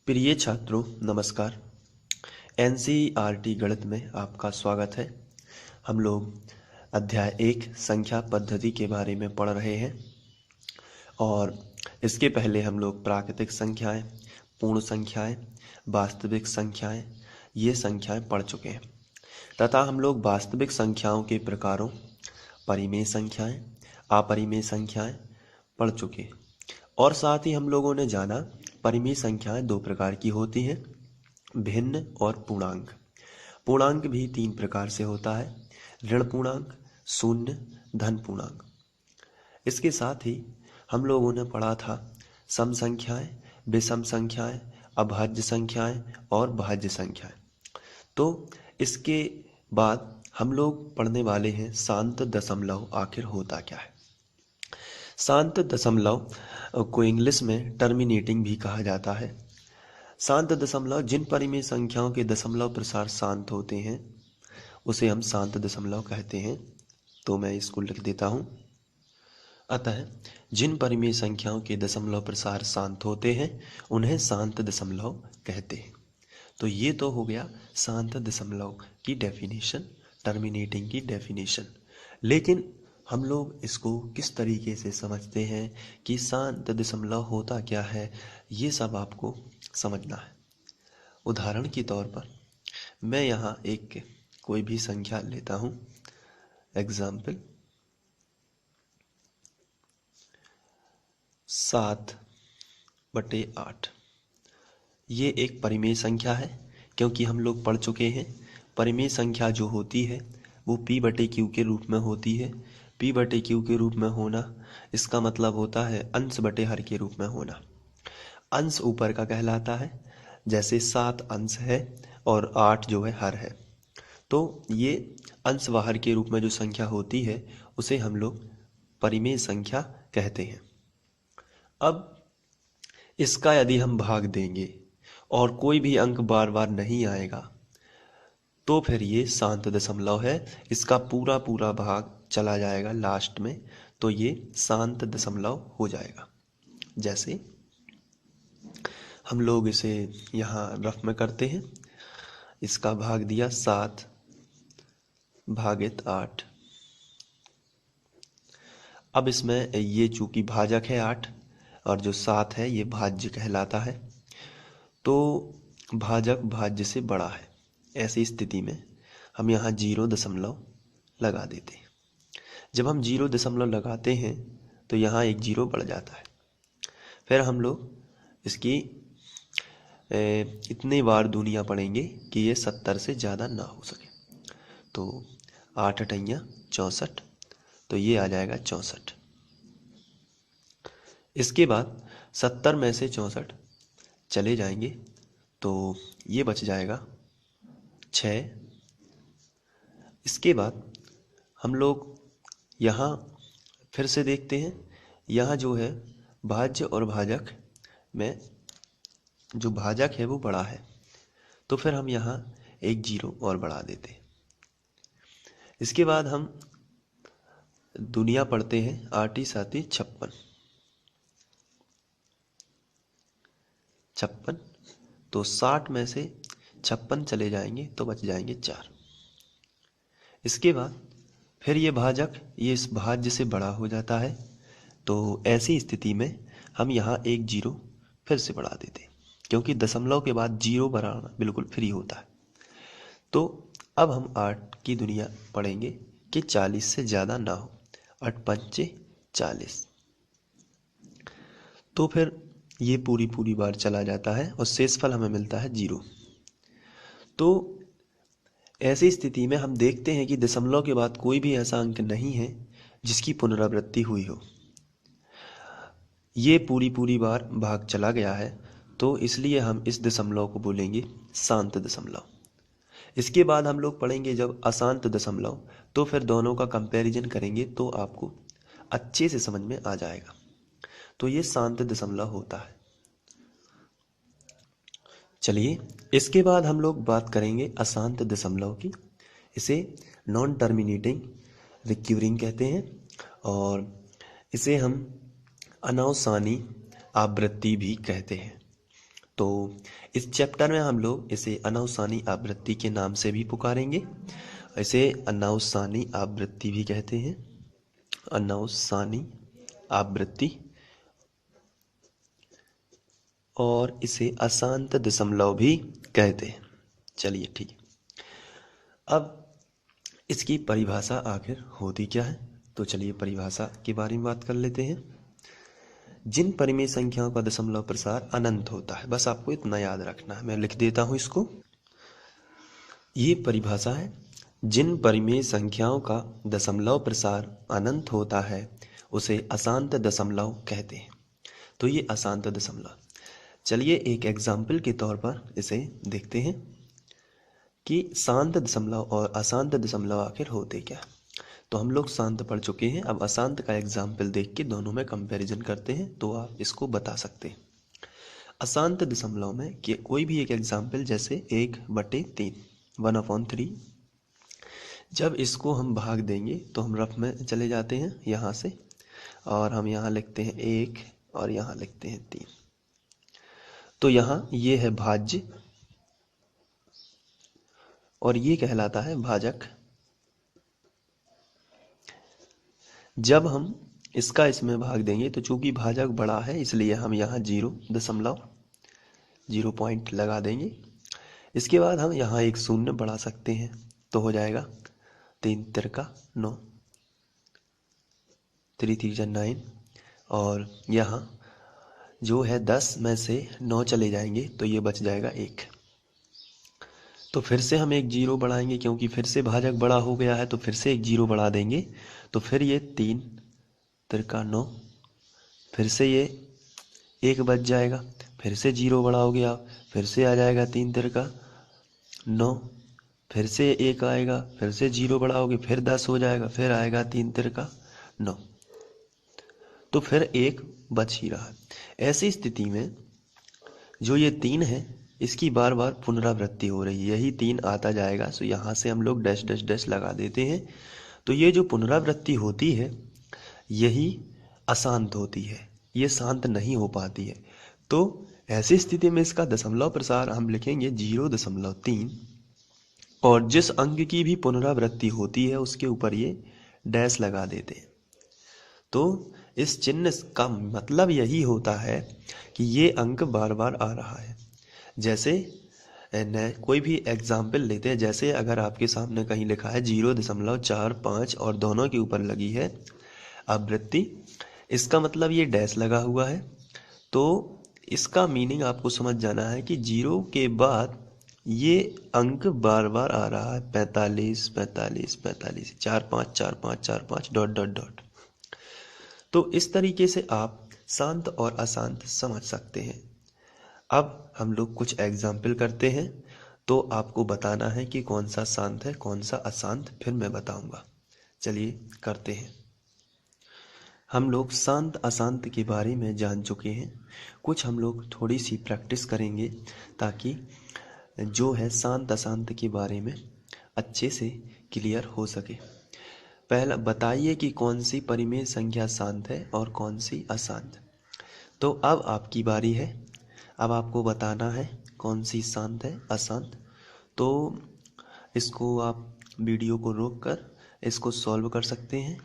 प्रिय छात्रों नमस्कार। एनसीईआरटी गणित में आपका स्वागत है। हम लोग अध्याय 1 संख्या पद्धति के बारे में पढ़ रहे हैं और इसके पहले हम लोग प्राकृतिक संख्याएं, पूर्ण संख्याएं, वास्तविक संख्याएं ये संख्याएं पढ़ चुके हैं तथा हम लोग वास्तविक संख्याओं के प्रकारों, परिमेय संख्याएं, अपरिमेय संख्याएं पढ़ चुके हैं और साथ ही हम लोगों ने जाना परिमेय संख्याएं दो प्रकार की होती हैं, भिन्न और पूर्णांक। पूर्णांक भी 3 प्रकार से होता है, ऋण पूर्णांक, शून्य, धन पूर्णांक। इसके साथ ही हम लोगों ने पढ़ा था सम संख्याएं, विषम संख्याएं, अभाज्य संख्याएं और भाज्य संख्याएं। तो इसके बाद हम लोग पढ़ने वाले हैं शांत दशमलव आखिर होता क्या है। शांत दशमलव को इंग्लिश में टर्मिनेटिंग भी कहा जाता है। शांत दशमलव जिन परिमेय संख्याओं के दशमलव प्रसार शांत होते हैं उसे हम शांत दशमलव कहते हैं। तो मैं इसको लिख देता हूं। अतः जिन परिमेय संख्याओं के दशमलव प्रसार शांत होते हैं उन्हें शांत दशमलव कहते हैं। तो ये तो हो गया शांत दशमलव की डेफिनेशन, टर्मिनेटिंग की डेफिनेशन। लेकिन हम लोग इसको किस तरीके से समझते हैं कि शांत दशमलव होता क्या है, ये सब आपको समझना है। उदाहरण के तौर पर मैं यहाँ एक कोई भी संख्या लेता हूँ, एग्जाम्पल 7/8। ये एक परिमेय संख्या है क्योंकि हम लोग पढ़ चुके हैं परिमेय संख्या जो होती है वो P/Q के रूप में होती है। P/Q के रूप में होना इसका मतलब होता है अंश बटे हर के रूप में होना। अंश ऊपर का कहलाता है, जैसे 7 अंश है और 8 जो है हर है। तो ये अंश व हर के रूप में जो संख्या होती है उसे हम लोग परिमेय संख्या कहते हैं। अब इसका यदि हम भाग देंगे और कोई भी अंक बार बार नहीं आएगा तो फिर ये शांत दशमलव है। इसका पूरा पूरा भाग चला जाएगा लास्ट में, तो ये शांत दशमलव हो जाएगा। जैसे हम लोग इसे यहाँ रफ में करते हैं। इसका भाग दिया 7/8। अब इसमें ये चूंकि भाजक है 8 और जो 7 है ये भाज्य कहलाता है, तो भाजक भाज्य से बड़ा है। ऐसी स्थिति में हम यहाँ 0 लगा देते हैं। जब हम 0 लगाते हैं तो यहाँ एक 0 बढ़ जाता है। फिर हम लोग इसकी इतने बार दूनिया पढ़ेंगे कि ये 70 से ज़्यादा ना हो सके। तो 8×8 64, तो ये आ जाएगा 64। इसके बाद 70 में से 64 चले जाएंगे तो ये बच जाएगा 6। इसके बाद हम लोग यहाँ फिर से देखते हैं, यहाँ जो है भाज्य और भाजक में जो भाजक है वो बड़ा है, तो फिर हम यहाँ एक 0 और बढ़ा देते हैं। इसके बाद हम दुनिया पढ़ते हैं 8 × 7 = 56। तो 60 में से 56 चले जाएंगे तो बच जाएंगे 4। इसके बाद फिर ये भाजक ये इस भाज्य से बड़ा हो जाता है, तो ऐसी स्थिति में हम यहाँ एक 0 फिर से बढ़ा देते हैं, क्योंकि दशमलव के बाद 0 बढ़ाना बिल्कुल फ्री होता है। तो अब हम 8 की दुनिया पढ़ेंगे कि 40 से ज़्यादा ना हो। 8×5 = 40। तो फिर ये पूरी बार चला जाता है और शेषफल हमें मिलता है 0। तो ऐसी स्थिति में हम देखते हैं कि दशमलव के बाद कोई भी ऐसा अंक नहीं है जिसकी पुनरावृत्ति हुई हो। ये पूरी बार भाग चला गया है, तो इसलिए हम इस दशमलव को बोलेंगे शांत दशमलव। इसके बाद हम लोग पढ़ेंगे जब अशांत दशमलव, तो फिर दोनों का कंपैरिजन करेंगे तो आपको अच्छे से समझ में आ जाएगा। तो ये शांत दशमलव होता है। चलिए इसके बाद हम लोग बात करेंगे अशांत दशमलव की। इसे नॉन टर्मिनेटिंग रिक्यूरिंग कहते हैं और इसे हम अनावसानी आवृत्ति भी कहते हैं। तो इस चैप्टर में हम लोग इसे अनावसानी आवृत्ति के नाम से भी पुकारेंगे। इसे अनावसानी आवृत्ति भी कहते हैं, अनावसानी आवृत्ति, और इसे अशांत दशमलव भी कहते हैं। चलिए ठीक है, अब इसकी परिभाषा आखिर होती क्या है, तो चलिए परिभाषा के बारे में बात कर लेते हैं। जिन परिमेय संख्याओं का दशमलव प्रसार अनंत होता है, बस आपको इतना याद रखना है, मैं लिख देता हूं इसको। ये परिभाषा है, जिन परिमेय संख्याओं का दशमलव प्रसार अनंत होता है उसे अशांत दशमलव कहते हैं। तो ये अशांत दशमलव, चलिए एक एग्जाम्पल के तौर पर इसे देखते हैं कि शांत दशमलव और अशांत दशमलव आखिर होते क्या। तो हम लोग शांत पढ़ चुके हैं, अब अशांत का एग्जाम्पल देख के दोनों में कंपैरिजन करते हैं तो आप इसको बता सकते हैं। अशांत दशमलव में कि कोई भी एक एग्जाम्पल, जैसे 1/3, 1/3, जब इसको हम भाग देंगे तो हम रफ में चले जाते हैं यहाँ से, और हम यहाँ लिखते हैं 1 और यहाँ लिखते हैं 3। तो यहाँ ये है भाज्य और ये कहलाता है भाजक। जब हम इसका इसमें भाग देंगे तो चूंकि भाजक बड़ा है इसलिए हम यहाँ 0 पॉइंट लगा देंगे। इसके बाद हम यहाँ एक शून्य बढ़ा सकते हैं तो हो जाएगा 3 तिरका 9, 3 3 9, और यहाँ जो है 10 में से 9 चले जाएंगे तो ये बच जाएगा 1। तो फिर से हम एक 0 बढ़ाएंगे क्योंकि फिर से भाजक बड़ा हो गया है, तो फिर से एक 0 बढ़ा देंगे तो फिर ये 3 तिरका 9, फिर से ये 1 बच जाएगा, फिर से 0 बढ़ाओगे आप, फिर से आ जाएगा 3 तिरका 9, फिर से 1 आएगा, फिर से 0 बढ़ाओगे, फिर 10 हो जाएगा, फिर आएगा 3 तिरका 9, तो फिर 1 बच ही रहा है। ऐसी स्थिति में जो ये 3 है इसकी बार बार पुनरावृत्ति हो रही है, यही 3 आता जाएगा, सो यहाँ से हम लोग डैश डैश डैश लगा देते हैं। तो ये जो पुनरावृत्ति होती है यही अशांत होती है, ये शांत नहीं हो पाती है। तो ऐसी स्थिति में इसका दशमलव प्रसार हम लिखेंगे 0.3, और जिस अंक की भी पुनरावृत्ति होती है उसके ऊपर ये डैश लगा देते हैं। तो इस चिन्ह का मतलब यही होता है कि ये अंक बार बार आ रहा है। जैसे कोई भी एग्जाम्पल लेते हैं, जैसे अगर आपके सामने कहीं लिखा है 0.45 और दोनों के ऊपर लगी है आवृत्ति, इसका मतलब ये डैश लगा हुआ है। तो इसका मीनिंग आपको समझ जाना है कि 0 के बाद ये अंक बार बार आ रहा है, 45 45 45, 4 5 4 5 4 5 डॉट डॉट डॉट। तो इस तरीके से आप शांत और अशांत समझ सकते हैं। अब हम लोग कुछ एग्जाम्पल करते हैं, तो आपको बताना है कि कौन सा शांत है कौन सा अशांत, फिर मैं बताऊंगा। चलिए करते हैं। हम लोग शांत अशांत के बारे में जान चुके हैं, कुछ हम लोग थोड़ी सी प्रैक्टिस करेंगे ताकि जो है शांत अशांत के बारे में अच्छे से क्लियर हो सके। पहला बताइए कि कौन सी परिमेय संख्या शांत है और कौन सी अशांत। तो अब आपकी बारी है, अब आपको बताना है कौन सी शांत है अशांत। तो इसको आप वीडियो को रोक कर इसको सॉल्व कर सकते हैं,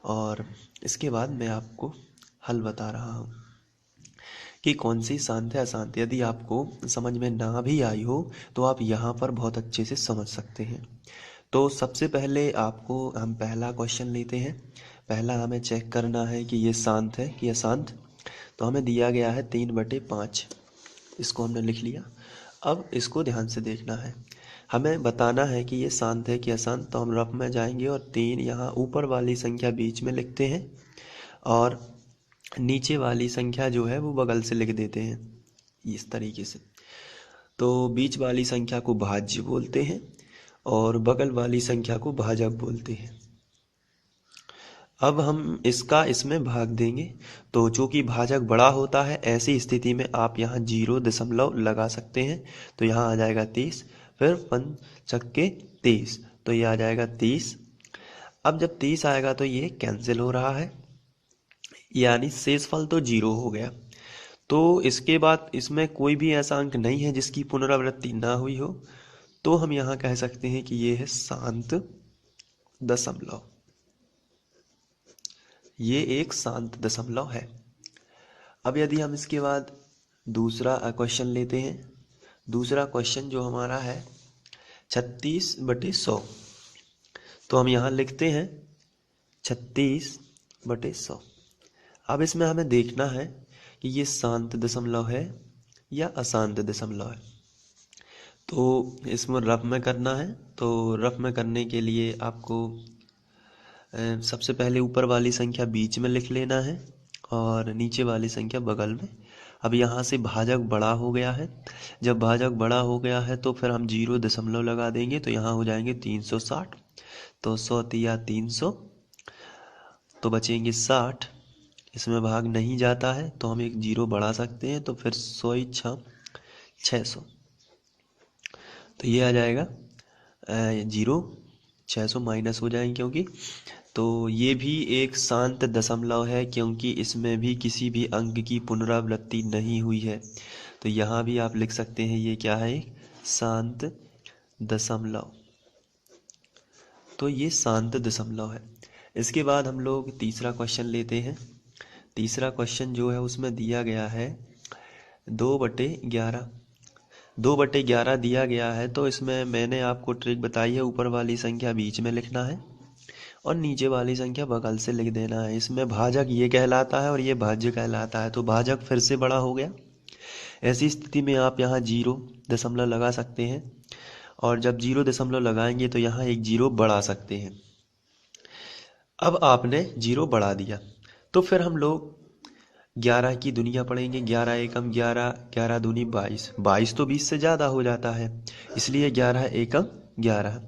और इसके बाद मैं आपको हल बता रहा हूँ कि कौन सी शांत है अशांत। यदि आपको समझ में ना भी आई हो तो आप यहाँ पर बहुत अच्छे से समझ सकते हैं। तो सबसे पहले आपको हम पहला क्वेश्चन लेते हैं। पहला हमें चेक करना है कि ये शांत है कि अशांत। तो हमें दिया गया है 3/5, इसको हमने लिख लिया। अब इसको ध्यान से देखना है, हमें बताना है कि ये शांत है कि अशांत। तो हम रफ में जाएंगे और 3 यहाँ ऊपर वाली संख्या बीच में लिखते हैं और नीचे वाली संख्या जो है वो बगल से लिख देते हैं इस तरीके से। तो बीच वाली संख्या को भाज्य बोलते हैं और बगल वाली संख्या को भाजक बोलते हैं। अब हम इसका इसमें भाग देंगे, तो चूंकि भाजक बड़ा होता है ऐसी स्थिति में आप यहाँ 0 लगा सकते हैं। तो यहाँ आ जाएगा 30, फिर 5 30, तो ये आ जाएगा 30। अब जब 30 आएगा तो ये कैंसिल हो रहा है, यानी शेषफल तो 0 हो गया। तो इसके बाद इसमें कोई भी ऐसा अंक नहीं है जिसकी पुनरावृत्ति ना हुई हो, तो हम यहाँ कह सकते हैं कि ये है शांत दशमलव। ये एक शांत दशमलव है। अब यदि हम इसके बाद दूसरा क्वेश्चन लेते हैं, दूसरा क्वेश्चन जो हमारा है 36/100, तो हम यहाँ लिखते हैं 36/100। अब इसमें हमें देखना है कि ये शांत दशमलव है या अशांत दशमलव है। तो इसमें रफ में करना है, तो रफ में करने के लिए आपको सबसे पहले ऊपर वाली संख्या बीच में लिख लेना है और नीचे वाली संख्या बगल में। अब यहाँ से भाजक बड़ा हो गया है, जब भाजक बड़ा हो गया है तो फिर हम 0 दशमलव लगा देंगे, तो यहाँ हो जाएंगे 360, तो 100 तिया 300, तो बचेंगे 60। इसमें भाग नहीं जाता है तो हम एक 0 बढ़ा सकते हैं, तो फिर 100 × 600, तो ये आ जाएगा 0, 600 माइनस हो जाएंगे क्योंकि, तो ये भी एक शांत दशमलव है क्योंकि इसमें भी किसी भी अंक की पुनरावृत्ति नहीं हुई है। तो यहाँ भी आप लिख सकते हैं ये क्या है, एक शांत दशमलव। तो ये शांत दशमलव है। इसके बाद हम लोग तीसरा क्वेश्चन लेते हैं। तीसरा क्वेश्चन जो है उसमें दिया गया है 2/11। 2/11 दिया गया है, तो इसमें मैंने आपको ट्रिक बताई है, ऊपर वाली संख्या बीच में लिखना है और नीचे वाली संख्या बगल से लिख देना है। इसमें भाजक ये कहलाता है और ये भाज्य कहलाता है, तो भाजक फिर से बड़ा हो गया। ऐसी स्थिति में आप यहाँ 0 दशमलव लगा सकते हैं, और जब 0 दशमलव लगाएंगे तो यहाँ एक 0 बढ़ा सकते हैं। अब आपने 0 बढ़ा दिया, तो फिर हम लोग 11 की दुनिया पढ़ेंगे। 11 एकम 11, 11 दूनी 22, 22 तो 20 से ज़्यादा हो जाता है, इसलिए 11 एकम 11।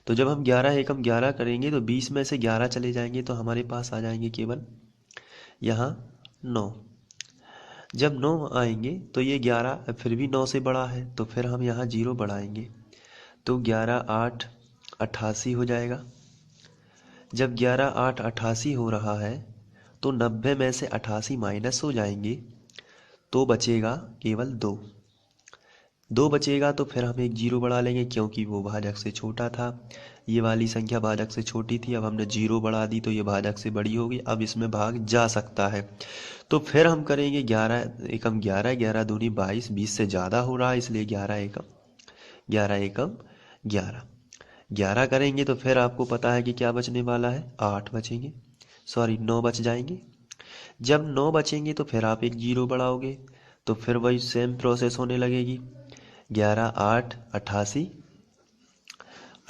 तो जब हम 11 एकम 11 करेंगे तो 20 में से 11 चले जाएंगे, तो हमारे पास आ जाएंगे केवल यहाँ 9। जब 9 आएंगे तो ये 11 फिर भी 9 से बड़ा है, तो फिर हम यहाँ 0 बढ़ाएंगे, तो 11 8 88 हो जाएगा। जब 11 8 88 हो रहा है तो 90 में से 88 माइनस हो जाएंगे, तो बचेगा केवल 2 बचेगा। तो फिर हम एक 0 बढ़ा लेंगे क्योंकि वो भाजक से छोटा था, ये वाली संख्या भाजक से छोटी थी। अब हमने 0 बढ़ा दी तो ये भाजक से बड़ी होगी, अब इसमें भाग जा सकता है। तो फिर हम करेंगे 11 एकम 11, 11 दूनी 22, 20 से ज़्यादा हो रहा है, इसलिए 11 एकम 11। 11 करेंगे तो फिर आपको पता है कि क्या बचने वाला है, 8 बचेंगे, 9 बच जाएंगे। जब 9 बचेंगे तो फिर आप एक 0 बढ़ाओगे, तो फिर वही सेम प्रोसेस होने लगेगी। 11 8 88,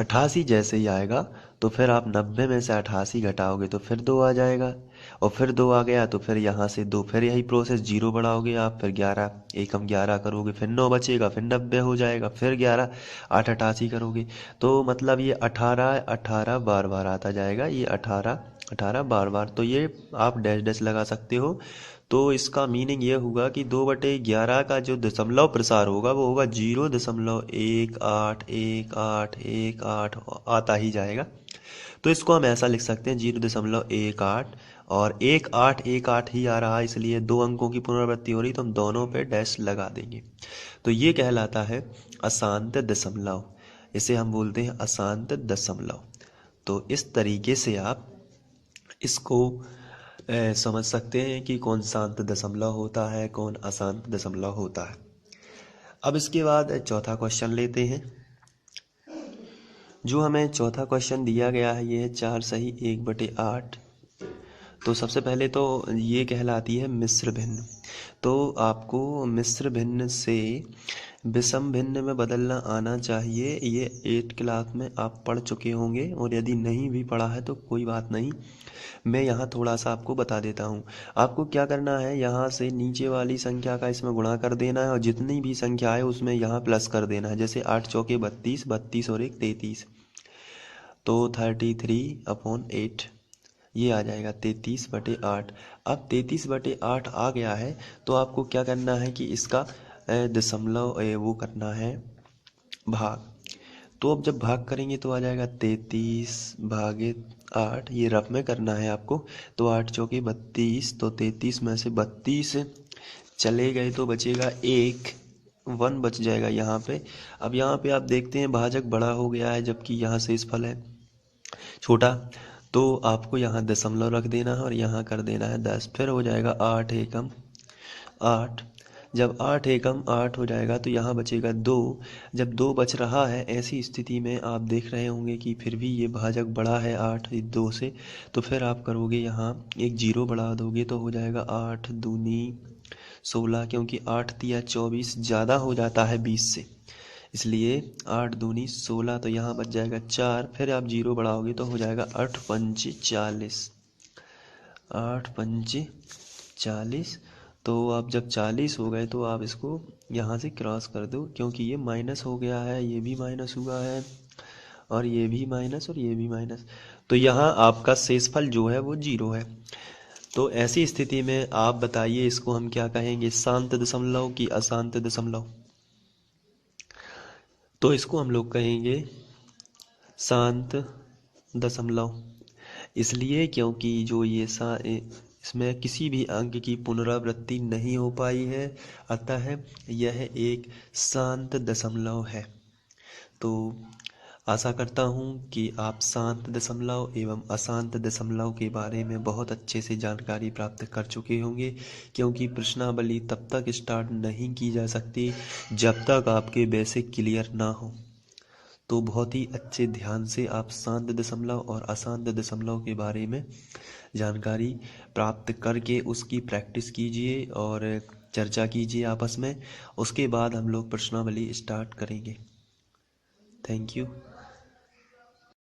88 जैसे ही आएगा तो फिर आप 90 में से 88 घटाओगे तो फिर 2 आ जाएगा, और फिर 2 आ गया तो फिर यहाँ से 2, फिर यही प्रोसेस 0 बढ़ाओगे आप, फिर 11 एकम 11 करोगे, फिर 9 बचेगा, फिर 90 हो जाएगा, फिर 11 8 88 करोगे। तो मतलब ये 18 18 बार बार आता जाएगा, ये 18 18 बार बार। तो ये आप डैश डैश लगा सकते हो। तो इसका मीनिंग ये होगा कि 2/11 का जो दशमलव प्रसार होगा वो होगा 0.181818 आता ही जाएगा। तो इसको हम ऐसा लिख सकते हैं 0.18 और 1818 ही आ रहा है, इसलिए 2 अंकों की पुनरावृत्ति हो रही, तो हम दोनों पे डैश लगा देंगे। तो ये कहलाता है अशांत दशमलव, इसे हम बोलते हैं अशांत दशमलव। तो इस तरीके से आप इसको समझ सकते हैं कि कौन शांत दशमलव होता है, कौन अशांत दशमलव होता है। अब इसके बाद चौथा क्वेश्चन लेते हैं। जो हमें चौथा क्वेश्चन दिया गया है ये है 4 सही 1/8। तो सबसे पहले तो ये कहलाती है मिश्र भिन्न। तो आपको मिश्र भिन्न से विषम भिन्न में बदलना आना चाहिए। ये 8th क्लास में आप पढ़ चुके होंगे, और यदि नहीं भी पढ़ा है तो कोई बात नहीं, मैं यहाँ थोड़ा सा आपको बता देता हूँ। आपको क्या करना है, यहाँ से नीचे वाली संख्या का इसमें गुणा कर देना है, और जितनी भी संख्या है उसमें यहाँ प्लस कर देना है। जैसे 8 चौके 32, 32 और 1 33, तो 33/8 ये आ जाएगा 33/8। अब 33/8 आ गया है, तो आपको क्या करना है कि इसका दशमलव वो करना है भाग। तो अब जब भाग करेंगे तो आ जाएगा 33/8, ये रफ में करना है आपको। तो 8 चौके 32, तो 33 में से 32 चले गए तो बचेगा 1, 1 बच जाएगा यहाँ पे। अब यहाँ पे आप देखते हैं भाजक बड़ा हो गया है जबकि यहाँ शेषफल है छोटा, तो आपको यहाँ दशमलव रख देना है और यहाँ कर देना है 10। फिर हो जाएगा 8 एकम 8। जब 8 एकम 8 हो जाएगा तो यहाँ बचेगा 2। जब 2 बच रहा है ऐसी स्थिति में आप देख रहे होंगे कि फिर भी ये भाजक बड़ा है 8 2 से, तो फिर आप करोगे यहाँ एक जीरो बढ़ा दोगे तो हो जाएगा 8 दूनी 16, क्योंकि 8 तिया 24 ज़्यादा हो जाता है 20 से, इसलिए 8 दूनी 16। तो यहाँ बच जाएगा 4, फिर आप जीरो बढ़ाओगे तो हो जाएगा 8 पंच 40, 8 पंच 40। तो आप जब 40 हो गए तो आप इसको यहाँ से क्रॉस कर दो, क्योंकि ये माइनस हो गया है, ये भी माइनस हुआ है और ये भी माइनस और ये भी माइनस, तो यहाँ आपका शेषफल जो है वो जीरो है। तो ऐसी स्थिति में आप बताइए इसको हम क्या कहेंगे, शांत दशमलव की अशांत दशमलव? तो इसको हम लोग कहेंगे शांत दशमलव, इसलिए क्योंकि जो ये इसमें किसी भी अंक की पुनरावृत्ति नहीं हो पाई है, अतः यह एक शांत दशमलव है। तो आशा करता हूँ कि आप शांत दशमलव एवं अशांत दशमलव के बारे में बहुत अच्छे से जानकारी प्राप्त कर चुके होंगे, क्योंकि प्रश्नावली तब तक स्टार्ट नहीं की जा सकती जब तक आपके बेसिक क्लियर ना हो। तो बहुत ही अच्छे ध्यान से आप शांत दशमलव और अशांत दशमलव के बारे में जानकारी प्राप्त करके उसकी प्रैक्टिस कीजिए और चर्चा कीजिए आपस में। उसके बाद हम लोग प्रश्नावली स्टार्ट करेंगे। Thank you.